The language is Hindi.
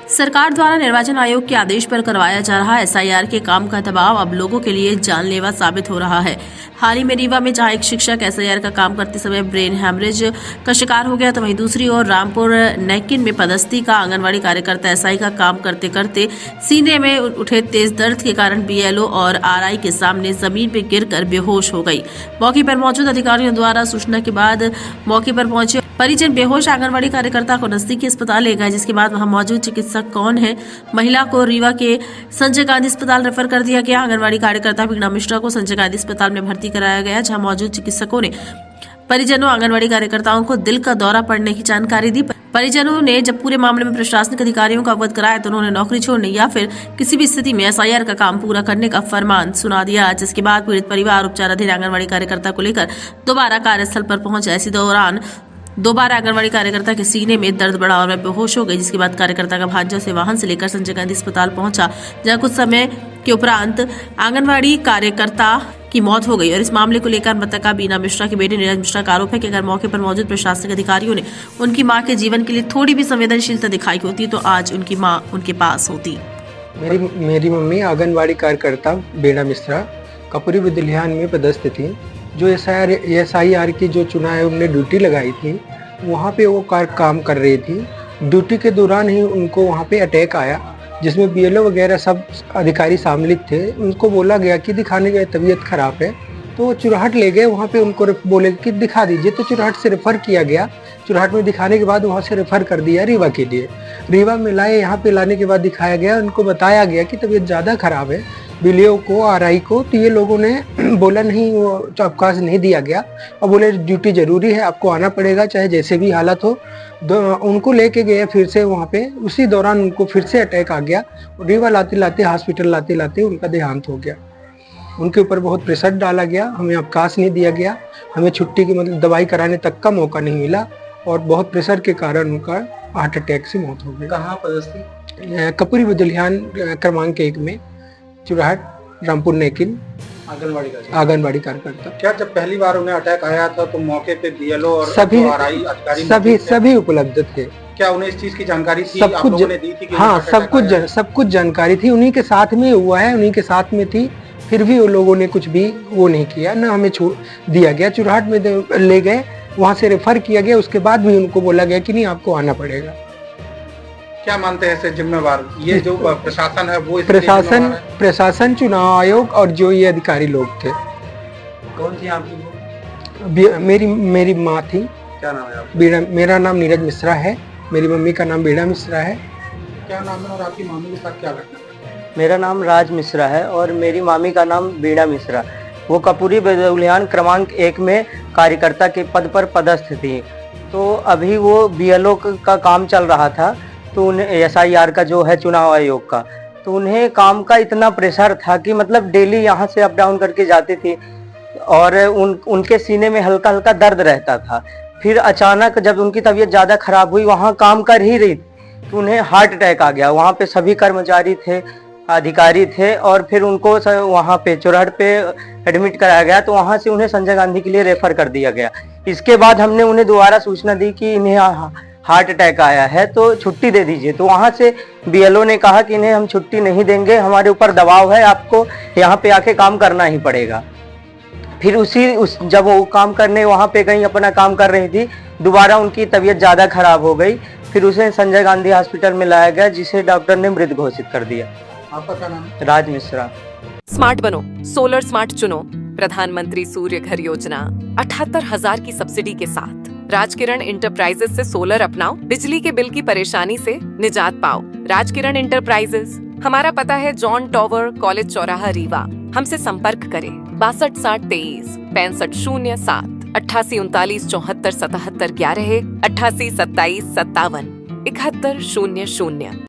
सरकार द्वारा निर्वाचन आयोग के आदेश पर करवाया जा रहा एसआईआर के काम का दबाव अब लोगों के लिए जानलेवा साबित हो रहा है। हाल ही में रीवा में जहां एक शिक्षक एसआईआर का काम करते समय ब्रेन हैमरेज का शिकार हो गया, तो वहीं दूसरी ओर रामपुर नैकिन में पदस्थी का आंगनवाड़ी कार्यकर्ता एसआई का काम करते करते सीने में उठे तेज दर्द के कारण बीएलओ और आरआई के सामने जमीन पर गिरकर बेहोश हो गई। मौके पर मौजूद अधिकारियों द्वारा सूचना के बाद मौके पर पहुंचे परिजन बेहोश आंगनवाड़ी कार्यकर्ता को नजदीकी अस्पताल ले गए, जिसके बाद वहां मौजूद चिकित्सक कौन है महिला को रीवा के संजय गांधी अस्पताल रेफर कर दिया गया। आंगनवाड़ी कार्यकर्ता वीणा मिश्रा को संजय गांधी अस्पताल में भर्ती कराया गया, जहां मौजूद चिकित्सकों ने परिजनों आंगनवाड़ी कार्यकर्ताओं को दिल का दौरा पड़ने की जानकारी दी। परिजनों ने जब पूरे मामले में प्रशासनिक अधिकारियों को अवगत कराया तो उन्होंने नौकरी छोड़ने या फिर किसी भी स्थिति में एसआईआर का काम पूरा करने का फरमान सुना दिया, जिसके बाद पीड़ित परिवार उपचाराधीन आंगनवाड़ी कार्यकर्ता को लेकर दोबारा कार्यस्थल पर पहुंचा। इसी दौरान दोबारा आंगनवाड़ी कार्यकर्ता के सीने में दर्द बढ़ा और वह बेहोश हो गई, जिसके बाद कार्यकर्ता का भांजा उसे वाहन से लेकर संजय गांधी अस्पताल पहुंचा, जहां कुछ समय के उपरांत आंगनवाड़ी कार्यकर्ता की मौत हो गई। और इस मामले को लेकर मृतका वीणा मिश्रा की बेटी नीरज मिश्रा का आरोप है कि अगर मौके पर मौजूद प्रशासनिक अधिकारियों ने उनकी मां के जीवन के लिए थोड़ी भी संवेदनशीलता दिखाई होती तो आज उनकी मां उनके पास होती। मेरी मम्मी आंगनवाड़ी कार्यकर्ता वीणा मिश्रा कपूरी विद्यालय में पदस्थ थी। जो एसआईआर की जो चुनाव आयोग ने ड्यूटी लगाई थी, वहाँ पे वो काम कर रही थी। ड्यूटी के दौरान ही उनको वहाँ पे अटैक आया, जिसमें बीएलओ वगैरह सब अधिकारी शामिल थे। उनको बोला गया कि दिखाने की तबीयत खराब है, तो वो चुराहट ले गए। वहाँ पे उनको बोले कि दिखा दीजिए, तो चुराहट से रेफर किया गया। चुराहट में दिखाने के बाद वहाँ से रेफर कर दिया रीवा के लिए। रीवा में लाए, यहाँ पे लाने के बाद दिखाया गया, उनको बताया गया कि तबीयत ज़्यादा खराब है, बीएलओ को आरआई को। तो ये लोगों ने बोला नहीं, वो अवकाश नहीं दिया गया और बोले ड्यूटी जरूरी है, आपको आना पड़ेगा चाहे जैसे भी हालत हो। उनको लेके गए फिर से वहाँ पे। उसी दौरान उनको फिर से अटैक आ गया। रीवा लाते लाते हॉस्पिटल लाते लाते उनका देहांत हो गया। उनके ऊपर बहुत प्रेशर डाला गया, हमें अवकाश नहीं दिया गया, हमें छुट्टी की मतलब दवाई कराने तक का मौका नहीं मिला और बहुत प्रेशर के कारण उनका हार्ट अटैक से मौत हो गई। कहाँ पदस्थी? कपूरी विद्यालय क्रमांक 1 में, चुराहट, रामपुर नैकिन, आंगनवाड़ी कार्यकर्ता। क्या जब पहली बार उन्हें अटैक आया था तो मौके पे बीएलओ और आरआई अधिकारी सभी उपलब्ध थे? क्या उन्हें इस चीज की जानकारी थी? सब आप कुछ लोगों ने दी थी कि हाँ, सब कुछ जानकारी थी। उन्हीं के साथ में हुआ है, उन्हीं के साथ में थी। फिर भी वो लोगों ने कुछ भी वो नहीं किया, ना हमें छोड़ दिया गया। चुराहट में ले गए, वहाँ से रेफर किया गया। उसके बाद भी उनको बोला गया कि नहीं, आपको आना पड़ेगा। क्या मानते हैं ऐसे जिम्मेवार ये जो प्रशासन है वो? प्रशासन, चुनाव आयोग और जो ये अधिकारी लोग थे। कौन थी आपकी? मेरी माँ थी। क्या नाम है आपका? मेरा नाम नीरज मिश्रा है, मेरी मम्मी का नाम वीणा मिश्रा है। क्या नाम है और आपकी मामी के साथ क्या घटना? मेरा नाम राज मिश्रा है और मेरी मामी का नाम वीणा मिश्रा। वो कपूरी विद्यालय क्रमांक 1 में कार्यकर्ता के पद पर पदस्थ थी। तो अभी वो बीएलओ का काम चल रहा था, तो उन्हें एसआईआर का जो है चुनाव आयोग का, तो उन्हें काम का इतना प्रेशर था कि मतलब डेली यहाँ से अप डाउन करके जाती थी और उनके सीने में हल्का हल्का दर्द रहता था। फिर अचानक जब उनकी तबीयत ज़्यादा खराब हुई, वहाँ काम कर ही रही तो उन्हें हार्ट अटैक आ गया। वहाँ पे सभी कर्मचारी थे, अधिकारी थे और फिर उनको वहाँ पे चुराहट पे एडमिट कराया गया। तो वहाँ से उन्हें संजय गांधी के लिए रेफर कर दिया गया। इसके बाद हमने उन्हें दोबारा सूचना दी कि इन्हें हार्ट अटैक आया है तो छुट्टी दे दीजिए। तो वहाँ से बीएलओ ने कहा कि इन्हें हम छुट्टी नहीं देंगे, हमारे ऊपर दबाव है, आपको यहाँ पे आके काम करना ही पड़ेगा। फिर जब वो काम करने वहाँ पे गई, अपना काम कर रही थी, दोबारा उनकी तबीयत ज़्यादा खराब हो गई। फिर उसे संजय गांधी हॉस्पिटल में लाया गया, जिसे डॉक्टर ने मृत घोषित कर दिया। आपका क्या नाम? राज मिश्रा। स्मार्ट बनो, सोलर स्मार्ट चुनो। प्रधानमंत्री सूर्य घर योजना 78,000 की सब्सिडी के साथ राजकिरण इंटरप्राइजेस से सोलर अपनाओ, बिजली के बिल की परेशानी से निजात पाओ। राजकिरण इंटरप्राइजेस, हमारा पता है जॉन टॉवर, कॉलेज चौराहा, रीवा। हमसे संपर्क करें 62 60 23 65 07 88 39 74 77 11 88 27 57 71 00।